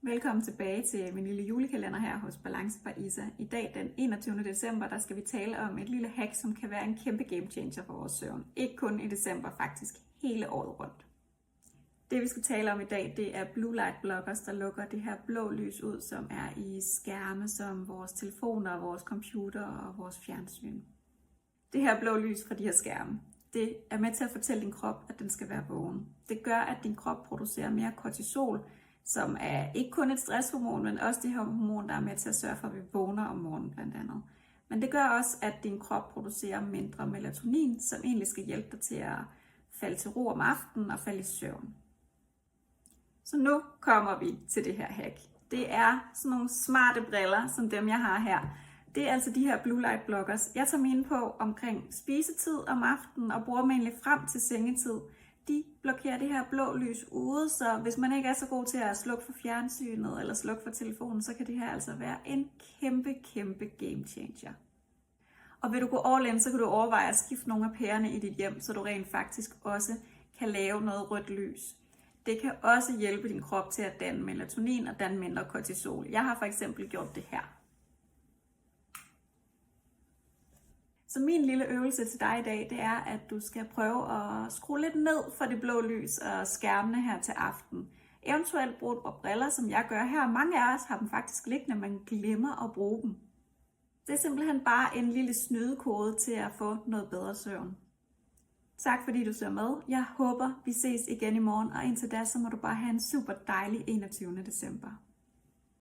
Velkommen tilbage til min lille julekalender her hos Balance by Isa. I dag den 21. december, der skal vi tale om et lille hack, som kan være en kæmpe game changer for vores søvn. Ikke kun i december, faktisk hele året rundt. Det vi skal tale om i dag, det er blue light blockers, der lukker det her blå lys ud, som er i skærme som vores telefoner, vores computer og vores fjernsyn. Det her blå lys fra de her skærme, det er med til at fortælle din krop, at den skal være vågen. Det gør, at din krop producerer mere kortisol, som er ikke kun et stresshormon, men også det her hormon, der er med til at sørge for, at vi vågner om morgenen blandt andet. Men det gør også, at din krop producerer mindre melatonin, som egentlig skal hjælpe dig til at falde til ro om aftenen og falde i søvn. Så nu kommer vi til det her hack. Det er sådan nogle smarte briller, som dem jeg har her. Det er altså de her blue light blockers. Jeg tager mine på omkring spisetid om aftenen og bruger dem egentlig frem til sengetid. De blokerer det her blå lys ude, så hvis man ikke er så god til at slukke for fjernsynet eller slukke for telefonen, så kan det her altså være en kæmpe game changer. Og vil du gå all in, så kan du overveje at skifte nogle af pærerne i dit hjem, så du rent faktisk også kan lave noget rødt lys. Det kan også hjælpe din krop til at danne melatonin og danne mindre kortisol. Jeg har for eksempel gjort det her. Så min lille øvelse til dig i dag, det er, at du skal prøve at skrue lidt ned for det blå lys og skærmene her til aften. Eventuelt brug et par briller, som jeg gør her. Mange af os har dem faktisk liggende, men glemmer at bruge dem. Det er simpelthen bare en lille snydekode til at få noget bedre søvn. Tak fordi du ser med. Jeg håber, vi ses igen i morgen, og indtil da, så må du bare have en super dejlig 21. december.